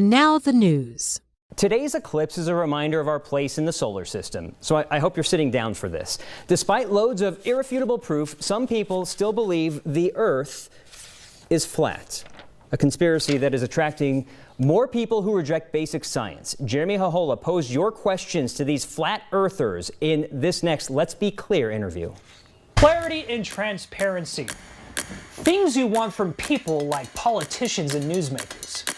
And now the news. Today's eclipse is a reminder of our place in the solar system, so I hope you're sitting down for this. Despite loads of irrefutable proof, some people still believe the Earth is flat, a conspiracy that is attracting more people who reject basic science. Jeremy Jojola posed your questions to these flat earthers in this next Let's Be Clear interview. Clarity and transparency. Things you want from people like politicians and newsmakers.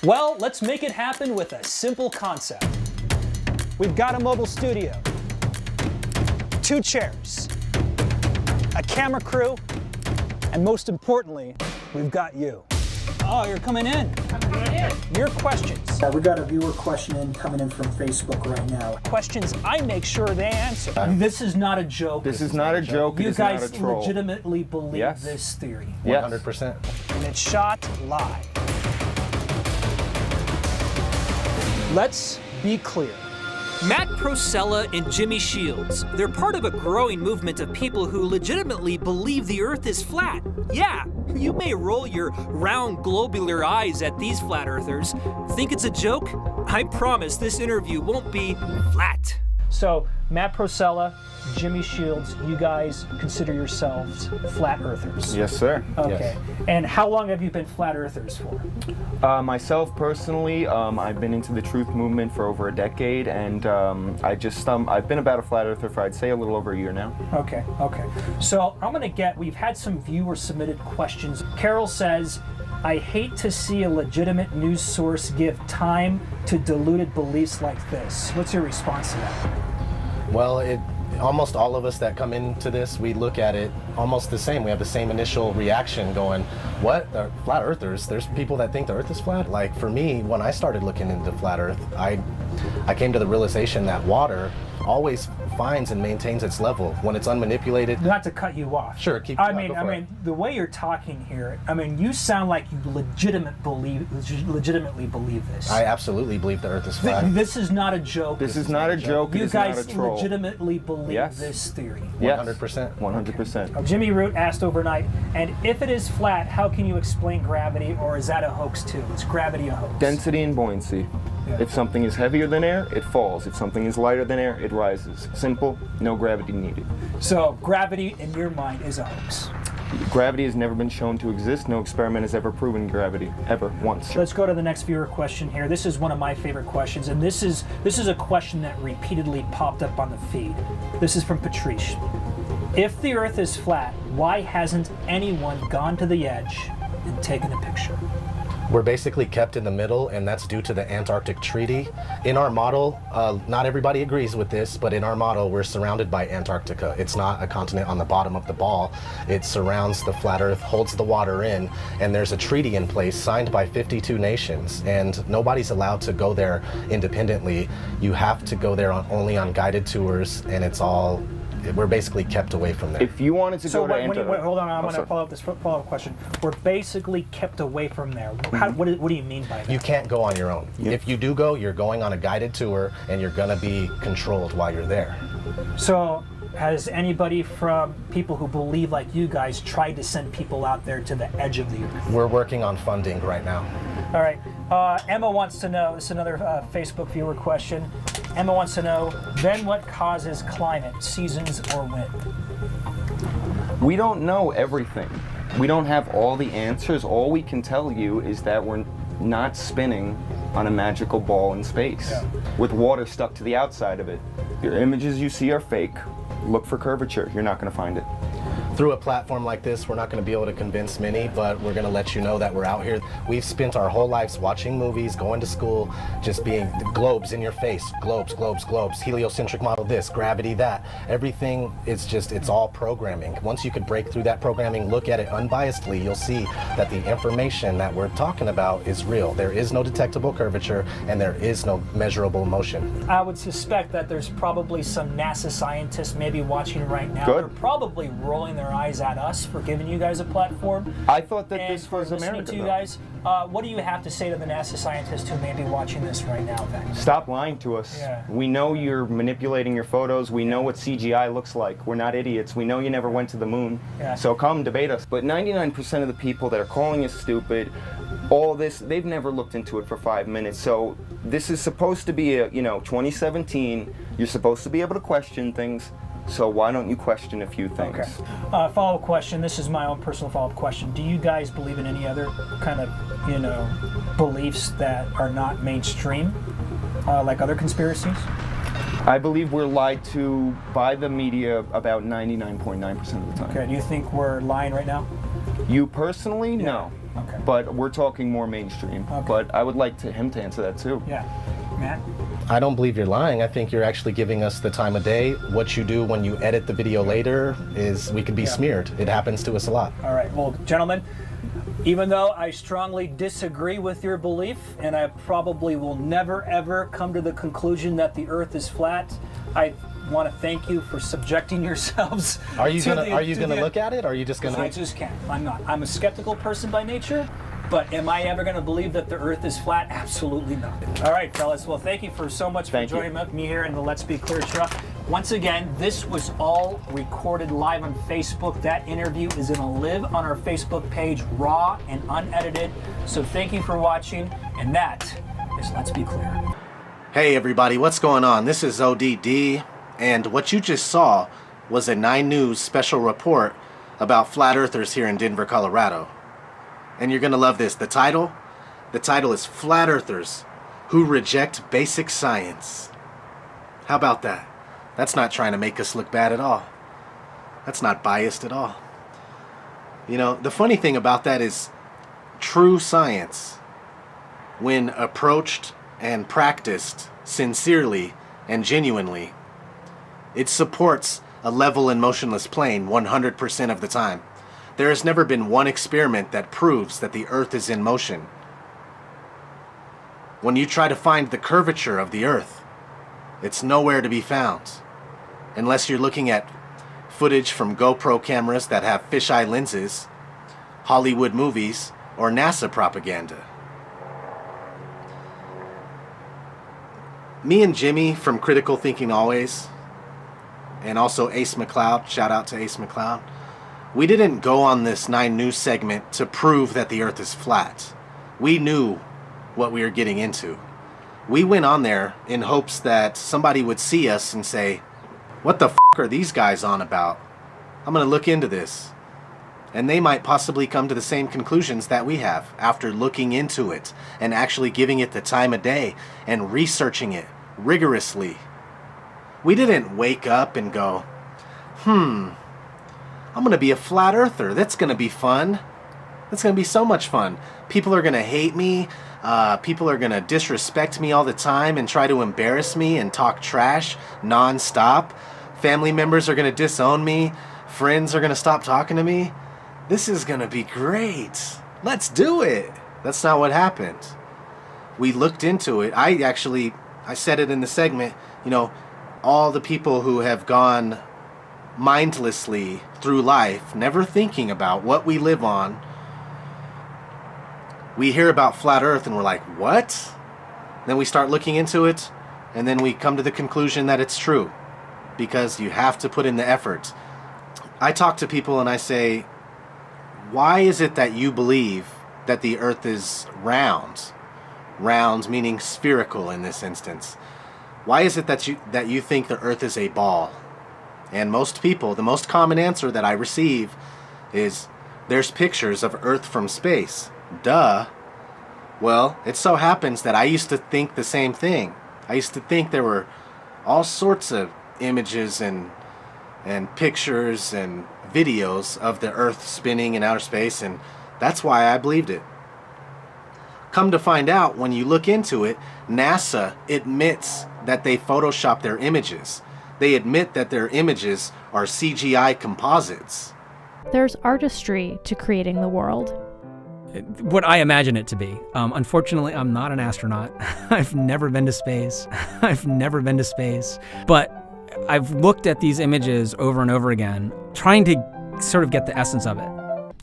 Well, let's make it happen with a simple concept. We've got a mobile studio, 2 chairs, a camera crew, and most importantly, we've got you. Oh, you're coming in. I'm coming in. Your questions. We got a viewer question coming in from Facebook right now. Questions I make sure they answer. This is not a joke. This is not a joke. You it is not guys a troll. legitimately believe Yes. this theory. 100%. And it's shot live. Let's be clear. Matt Prosella and Jimmy Shields. They're part of a growing movement of people who legitimately believe the Earth is flat. Yeah, you may roll your round globular eyes at these flat earthers. Think it's a joke? I promise this interview won't be flat. So, Matt Prosella, Jimmy Shields, you guys consider yourselves flat earthers? Yes, sir. Okay. Yes. And how long have you been flat earthers for? Myself personally, I've been into the truth movement for over a decade, and I've been about a flat earther for, I'd say, a little over a year now. Okay. So we've had some viewer submitted questions. Carol says, I hate to see a legitimate news source give time to diluted beliefs like this. What's your response to that? Well, almost all of us that come into this, we look at it almost the same. We have the same initial reaction going, what? They're flat earthers? There's people that think the Earth is flat? Like for me, when I started looking into flat Earth, I came to the realization that water always finds and maintains its level when it's unmanipulated. Not to cut you off. Sure, keep. I mean, the way you're talking here, you sound like you legitimately believe this. I absolutely believe the Earth is flat. This is not a joke. This is not a joke. You it is not guys a troll. legitimately believe Yes. this theory. 100%. 100%. Jimmy Root asked overnight, and if it is flat, how can you explain gravity, or is that a hoax too? Is gravity a hoax? Density and buoyancy. Yeah. If something is heavier than air, it falls. If something is lighter than air, it rises. Simple, no gravity needed. So gravity, in your mind, is a hoax. Gravity has never been shown to exist. No experiment has ever proven gravity, ever, once. Let's go to the next viewer question here. This is one of my favorite questions, and this is a question that repeatedly popped up on the feed. This is from Patrice. If the Earth is flat, why hasn't anyone gone to the edge and taken a picture? We're basically kept in the middle, and that's due to the Antarctic Treaty. In our model, not everybody agrees with this, but in our model, we're surrounded by Antarctica. It's not a continent on the bottom of the ball. It surrounds the flat Earth, holds the water in, and there's a treaty in place signed by 52 nations, and nobody's allowed to go there independently. You have to go there only on guided tours, and we're basically kept away from there. If you wanted to go to Antarctica... Hold on, I'm going to follow up this follow-up question. We're basically kept away from there. What do you mean by that? You can't go on your own. Yep. If you do go, you're going on a guided tour, and you're going to be controlled while you're there. So, has anybody from people who believe like you guys tried to send people out there to the edge of the Earth? We're working on funding right now. All right. Emma wants to know, this is another Facebook viewer question. Emma wants to know, then what causes climate, seasons, or wind? We don't know everything. We don't have all the answers. All we can tell you is that we're not spinning on a magical ball in space with water stuck to the outside of it. Your images you see are fake. Look for curvature. You're not going to find it. Through a platform like this, we're not going to be able to convince many, but we're going to let you know that we're out here. We've spent our whole lives watching movies, going to school, just being globes in your face. Globes, globes, globes. Heliocentric model this, gravity that. Everything is it's all programming. Once you could break through that programming, look at it unbiasedly, you'll see that the information that we're talking about is real. There is no detectable curvature, and there is no measurable motion. I would suspect that there's probably some NASA scientists maybe watching right now. Good. They're probably rolling their eyes at us for giving you guys a platform. I thought that and this was for listening America, to you though. guys. What do you have to say to the NASA scientists who may be watching this right now, then? Stop lying to us. Yeah. We know you're manipulating your photos. We know what CGI looks like. We're not idiots. We know you never went to the moon. Yeah. So come debate us. But 99% of the people that are calling us stupid all this, they've never looked into it for 5 minutes. So this is supposed to be a, 2017. You're supposed to be able to question things. So why don't you question a few things? Okay. Follow-up question. This is my own personal follow-up question. Do you guys believe in any other kind of, beliefs that are not mainstream, like other conspiracies? I believe we're lied to by the media about 99.9% of the time. Okay. Do you think we're lying right now? You personally, no. Okay. But we're talking more mainstream. Okay. But I would like him to answer that too. Yeah. Matt? I don't believe you're lying. I think you're actually giving us the time of day. What you do when you edit the video later is we could be smeared. It happens to us a lot. All right. Well, gentlemen, even though I strongly disagree with your belief, and I probably will never ever come to the conclusion that the Earth is flat, I want to thank you for subjecting yourselves. Are you gonna look at it? Or are you just gonna? I just can't. I'm not. I'm a skeptical person by nature. But am I ever going to believe that the Earth is flat? Absolutely not. All right, fellas. Well, thank you so much for joining me here in the Let's Be Clear show. Once again, this was all recorded live on Facebook. That interview is going to live on our Facebook page, raw and unedited. So thank you for watching, and that is Let's Be Clear. Hey everybody, what's going on? This is O.D.D, and what you just saw was a 9 News special report about flat earthers here in Denver, Colorado. And you're gonna love this. The title is Flat Earthers Who Reject Basic Science. How about that? That's not trying to make us look bad at all. That's not biased at all. The funny thing about that is true science, when approached and practiced sincerely and genuinely, it supports a level and motionless plane 100% of the time. There has never been one experiment that proves that the Earth is in motion. When you try to find the curvature of the Earth, it's nowhere to be found, unless you're looking at footage from GoPro cameras that have fisheye lenses, Hollywood movies, or NASA propaganda. Me and Jimmy from Critical Thinking Always, and also Ace McLeod, shout out to Ace McLeod, we didn't go on this 9 News segment to prove that the Earth is flat. We knew what we were getting into. We went on there in hopes that somebody would see us and say, what the f*** are these guys on about? I'm gonna look into this. And they might possibly come to the same conclusions that we have after looking into it and actually giving it the time of day and researching it rigorously. We didn't wake up and go, I'm going to be a flat earther. That's going to be fun. That's going to be so much fun. People are going to hate me. People are going to disrespect me all the time and try to embarrass me and talk trash non-stop. Family members are going to disown me. Friends are going to stop talking to me. This is going to be great. Let's do it. That's not what happened. We looked into it. I said it in the segment, all the people who have gone mindlessly through life, never thinking about what we live on. We hear about flat Earth and we're like, what? Then we start looking into it, and then we come to the conclusion that it's true, because you have to put in the effort. I talk to people and I say, why is it that you believe that the Earth is round? Round meaning spherical in this instance. Why is it that you think the Earth is a ball? And most people, the most common answer that I receive is, there's pictures of Earth from space. Duh. Well, it so happens that I used to think the same thing. I used to think there were all sorts of images and pictures and videos of the Earth spinning in outer space, and that's why I believed it. Come to find out, when you look into it, NASA admits that they photoshopped their images. They admit that their images are CGI composites. There's artistry to creating the world. What I imagine it to be. Unfortunately, I'm not an astronaut. I've never been to space. But I've looked at these images over and over again, trying to sort of get the essence of it.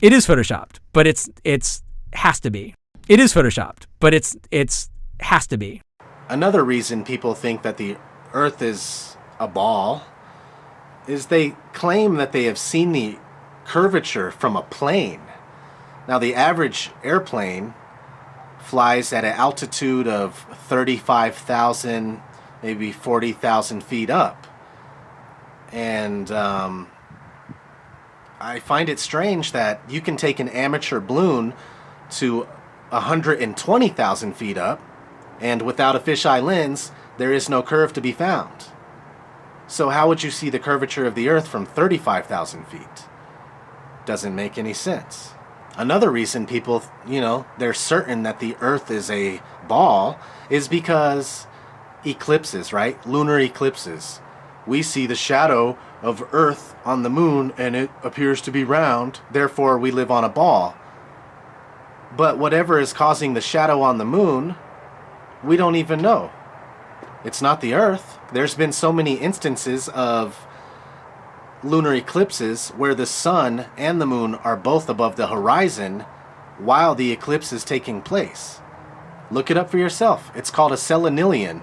It is photoshopped, but it's has to be. It is photoshopped, but it's has to be. Another reason people think that the Earth is a ball is they claim that they have seen the curvature from a plane. Now, the average airplane flies at an altitude of 35,000, maybe 40,000 feet up. And I find it strange that you can take an amateur balloon to 120,000 feet up, and without a fisheye lens, there is no curve to be found. So how would you see the curvature of the Earth from 35,000 feet? Doesn't make any sense. Another reason people, they're certain that the Earth is a ball is because eclipses, right? Lunar eclipses. We see the shadow of Earth on the moon and it appears to be round, therefore we live on a ball. But whatever is causing the shadow on the moon, we don't even know. It's not the Earth. There's been so many instances of lunar eclipses where the sun and the moon are both above the horizon while the eclipse is taking place. Look it up for yourself. It's called a stellium.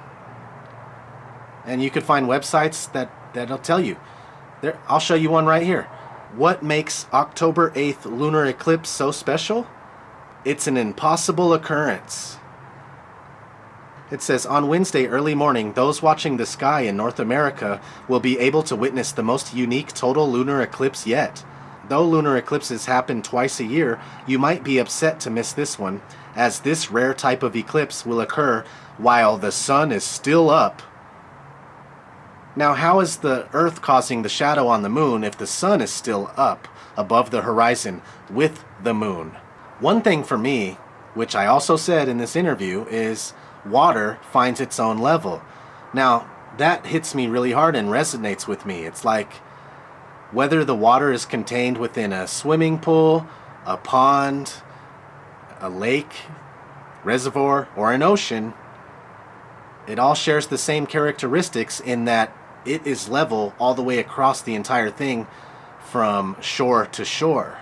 And you could find websites that'll tell you. I'll show you one right here. What makes October 8th lunar eclipse so special? It's an impossible occurrence. It says, on Wednesday early morning, those watching the sky in North America will be able to witness the most unique total lunar eclipse yet. Though lunar eclipses happen twice a year, you might be upset to miss this one, as this rare type of eclipse will occur while the sun is still up. Now, how is the Earth causing the shadow on the moon if the sun is still up above the horizon with the moon? One thing for me, which I also said in this interview, is water finds its own level. Now, that hits me really hard and resonates with me. It's like whether the water is contained within a swimming pool, a pond, a lake, reservoir, or an ocean, it all shares the same characteristics in that it is level all the way across the entire thing from shore to shore.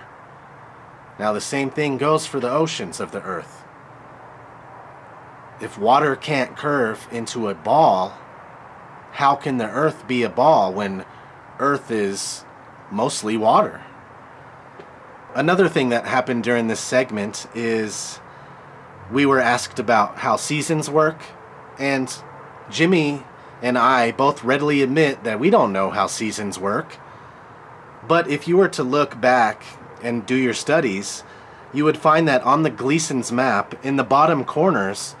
Now, the same thing goes for the oceans of the Earth. If water can't curve into a ball, how can the Earth be a ball when Earth is mostly water? Another thing that happened during this segment is we were asked about how seasons work, and Jimmy and I both readily admit that we don't know how seasons work. But if you were to look back and do your studies, you would find that on the Gleason's map, in the bottom corners,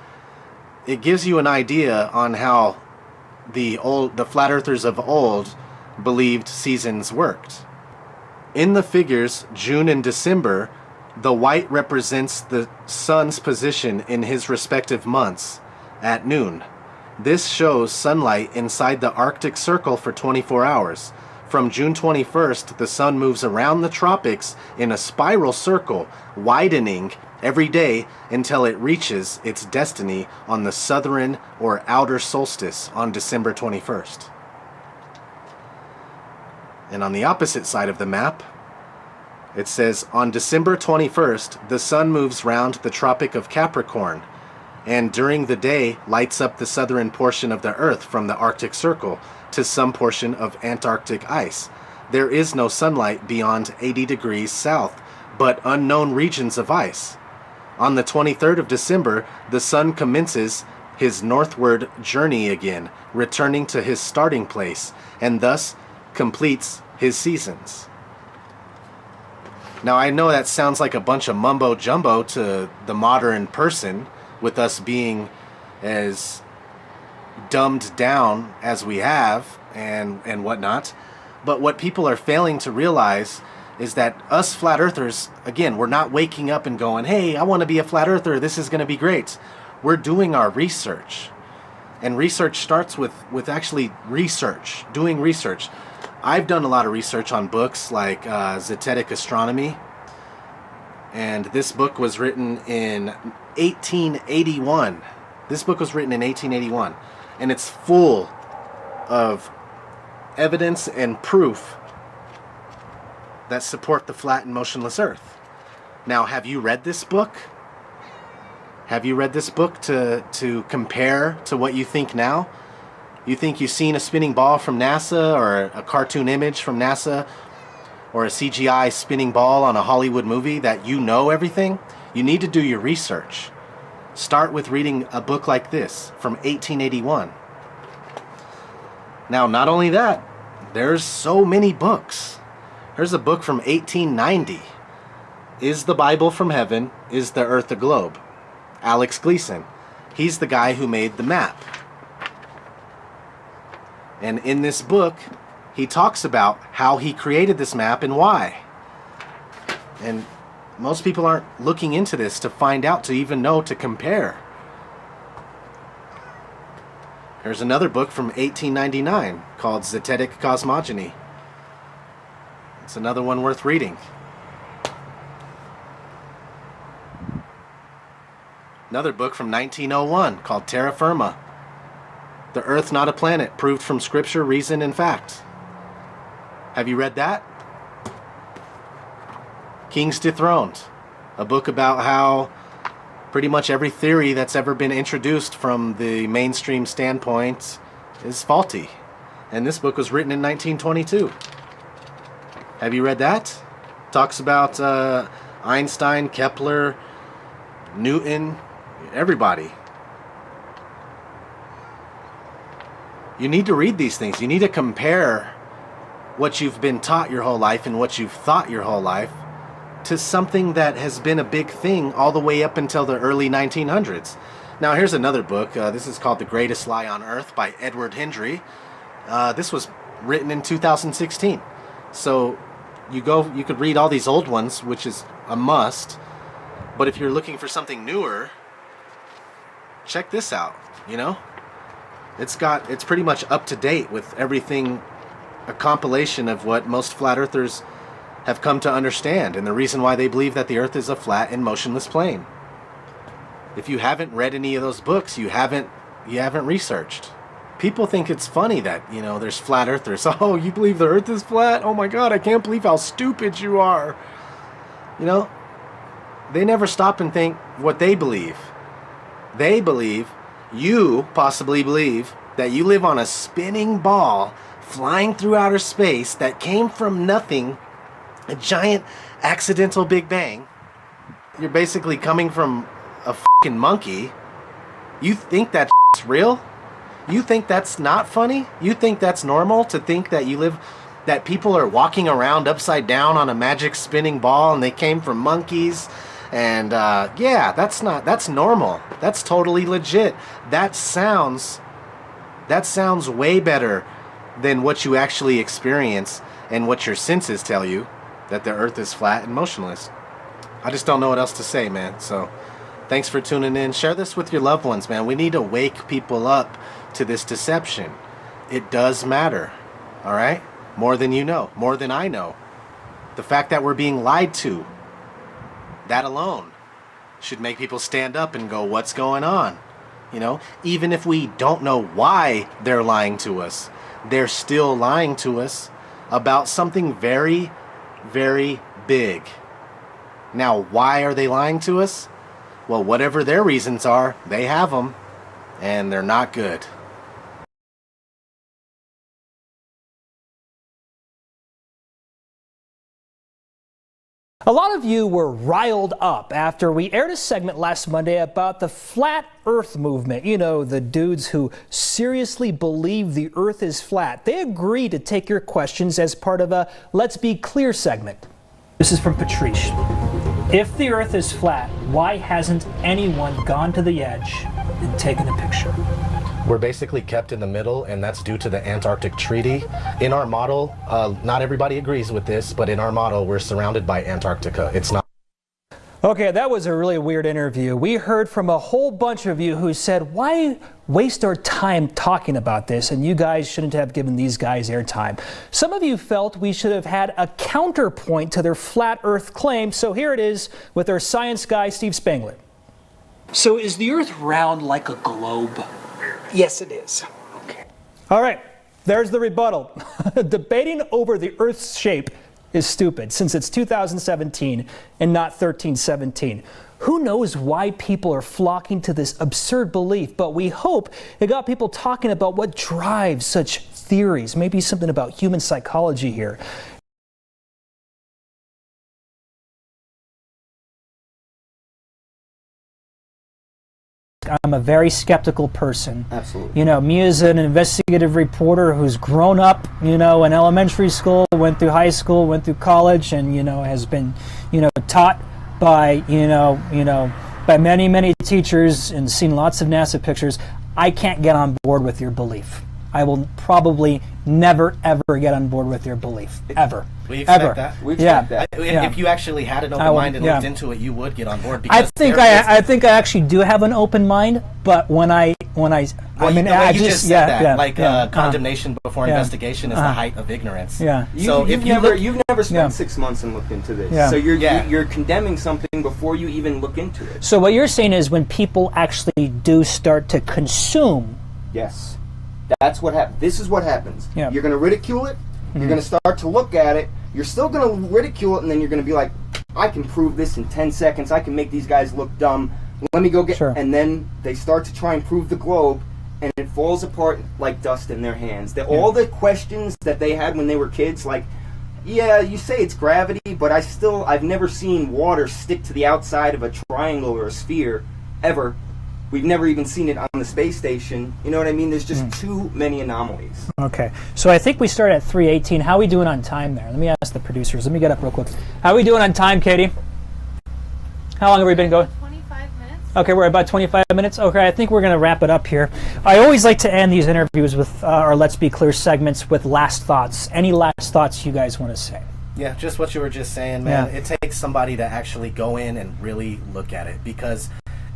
it gives you an idea on how the flat earthers of old believed seasons worked. In the figures, June and December, the white represents the sun's position in his respective months at noon. This shows sunlight inside the Arctic Circle for 24 hours. From June 21st, the sun moves around the tropics in a spiral circle, widening every day until it reaches its destiny on the southern or outer solstice on December 21st. And on the opposite side of the map, it says, on December 21st, the sun moves round the Tropic of Capricorn, and during the day lights up the southern portion of the Earth from the Arctic Circle to some portion of Antarctic ice. There is no sunlight beyond 80 degrees south, but unknown regions of ice. On the 23rd of December, the sun commences his northward journey again, returning to his starting place, and thus completes his seasons. Now, I know that sounds like a bunch of mumbo-jumbo to the modern person, with us being as dumbed down as we have and whatnot. But what people are failing to realize is that us flat earthers, again, we're not waking up and going, hey, I want to be a flat earther, this is going to be great. We're doing our research. And research starts with actually research, doing research. I've done a lot of research on books like Zetetic Astronomy. And this book was written in 1881. This book was written in 1881. And it's full of evidence and proof that support the flat and motionless Earth. Now, have you read this book? Have you read this book to compare to what you think now? You think you've seen a spinning ball from NASA, or a cartoon image from NASA, or a CGI spinning ball on a Hollywood movie, that you know everything? You need to do your research. Start with reading a book like this from 1881. Now, not only that, there's so many books. There's a book from 1890. Is the Bible from Heaven? Is the Earth a Globe? Alex Gleason. He's the guy who made the map. And in this book, he talks about how he created this map and why. And most people aren't looking into this to find out, to even know, to compare. There's another book from 1899 called Zetetic Cosmogony. It's another one worth reading. Another book from 1901 called Terra Firma. The Earth Not a Planet, Proved from Scripture, Reason, and Fact. Have you read that? Kings Dethroned, a book about how pretty much every theory that's ever been introduced from the mainstream standpoint is faulty. And this book was written in 1922. Have you read that? Talks about Einstein, Kepler, Newton, everybody. You need to read these things. You need to compare what you've been taught your whole life and what you've thought your whole life to something that has been a big thing all the way up until the early 1900s. Now here's another book. This is called The Greatest Lie on Earth by Edward Hendry. This was written in 2016. So you could read all these old ones, which is a must. But if you're looking for something newer, check this out, you know? It's pretty much up to date with everything, a compilation of what most flat earthers have come to understand and the reason why they believe that the earth is a flat and motionless plane. If you haven't read any of those books, you haven't researched. People think it's funny that, you know, there's flat earthers. Oh, you believe the earth is flat? Oh my God, I can't believe how stupid you are. You know, they never stop and think what they believe. They believe, you possibly believe, that you live on a spinning ball flying through outer space that came from nothing, a giant accidental Big Bang. You're basically coming from a fucking monkey. You think that's real? You think that's not funny? You think that's normal to think that that people are walking around upside down on a magic spinning ball and they came from monkeys? And yeah, that's normal. That's totally legit. That sounds way better than what you actually experience and what your senses tell you, that the earth is flat and motionless. I just don't know what else to say, man. So thanks for tuning in. Share this with your loved ones, man. We need to wake people up to this deception. It does matter, all right? More than you know, more than I know. The fact that we're being lied to, that alone should make people stand up and go, what's going on? You know, even if we don't know why they're lying to us, they're still lying to us about something very, very big. Now, why are they lying to us? Well, whatever their reasons are, they have them, and they're not good. A lot of you were riled up after we aired a segment last Monday about the flat earth movement. You know, the dudes who seriously believe the earth is flat. They agreed to take your questions as part of a Let's Be Clear segment. This is from Patrice. If the earth is flat, why hasn't anyone gone to the edge and taken a picture? We're basically kept in the middle, and that's due to the Antarctic Treaty. In our model, not everybody agrees with this, but in our model, we're surrounded by Antarctica. It's not. Okay, that was a really weird interview. We heard from a whole bunch of you who said, why waste our time talking about this? And you guys shouldn't have given these guys airtime. Some of you felt we should have had a counterpoint to their flat earth claim. So here it is with our science guy, Steve Spangler. So is the earth round like a globe? Yes, it is. Okay. All right, there's the rebuttal. Debating over the Earth's shape is stupid since it's 2017 and not 1317. Who knows why people are flocking to this absurd belief, but we hope it got people talking about what drives such theories, maybe something about human psychology here. I'm a very skeptical person. Absolutely. You know, me as an investigative reporter who's grown up, you know, in elementary school, went through high school, went through college, and, you know, has been, you know, taught by, by many, many teachers and seen lots of NASA pictures. I can't get on board with your belief. I will probably never, ever get on board with your belief. Ever. We expect ever. that. We expect that. If you actually had an open mind and looked into it, you would get on board. I think I actually do have an open mind, but when I just said that, condemnation before investigation is the height of ignorance. Yeah. So you've never spent 6 months and looked into this. Yeah. So you're condemning something before you even look into it. So what you're saying is when people actually do start to consume. Yes. That's what happens. This is what happens. Yeah. You're going to ridicule it. You're going to start to look at it. You're still going to ridicule it, and then you're going to be like, I can prove this in 10 seconds. I can make these guys look dumb. Let me go get... Sure. And then they start to try and prove the globe, and it falls apart like dust in their hands. All the questions that they had when they were kids, like, yeah, you say it's gravity, but I've never seen water stick to the outside of a triangle or a sphere, ever. We've never even seen it on the space station. You know what I mean? There's just too many anomalies. Okay. So I think we started at 3:18. How are we doing on time there? Let me ask the producers. Let me get up real quick. How are we doing on time, Katie? How long have we been going? 25 minutes. Okay, we're about 25 minutes. Okay, I think we're going to wrap it up here. I always like to end these interviews with our Let's Be Clear segments with last thoughts. Any last thoughts you guys want to say? Yeah, just what you were just saying, man. It takes somebody to actually go in and really look at it, because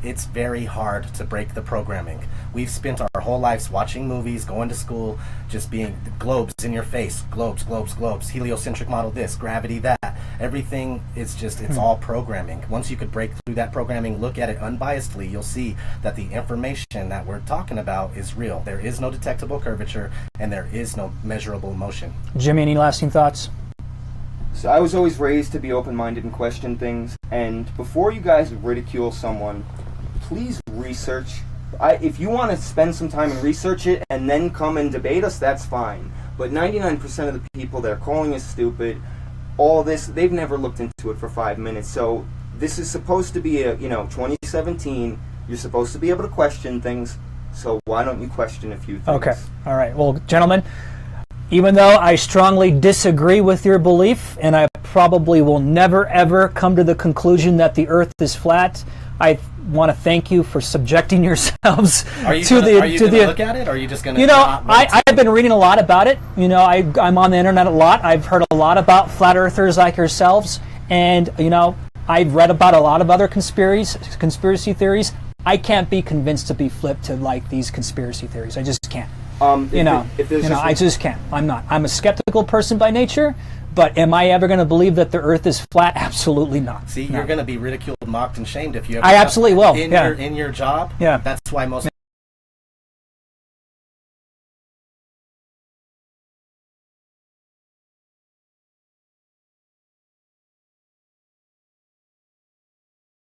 it's very hard to break the programming. We've spent our whole lives watching movies, going to school, just being globes in your face. Globes, globes, globes. Heliocentric model this, gravity that. Everything is just, it's all programming. Once you could break through that programming, look at it unbiasedly, you'll see that the information that we're talking about is real. There is no detectable curvature, and there is no measurable motion. Jimmy, any lasting thoughts? So I was always raised to be open-minded and question things. And before you guys ridicule someone, please research. If you want to spend some time and research it and then come and debate us, that's fine. But 99% of the people that are calling us stupid, all this, they've never looked into it for 5 minutes. So this is supposed to be 2017. You're supposed to be able to question things. So why don't you question a few things? Okay. All right. Well, gentlemen, even though I strongly disagree with your belief, and I probably will never, ever come to the conclusion that the Earth is flat, I want to thank you for subjecting yourselves Are you to going to look at it, or are you just going to... I've been reading a lot about it. I'm on the internet a lot. I've heard a lot about flat earthers like yourselves, and I've read about a lot of other conspiracy theories. I can't be convinced to be flipped to like these conspiracy theories. I just can't. I just can't. I'm not. I'm a skeptical person by nature. But am I ever going to believe that the Earth is flat? Absolutely not. See, you're going to be ridiculed, mocked, and shamed if you ever... I absolutely will. In your job. Yeah. That's why most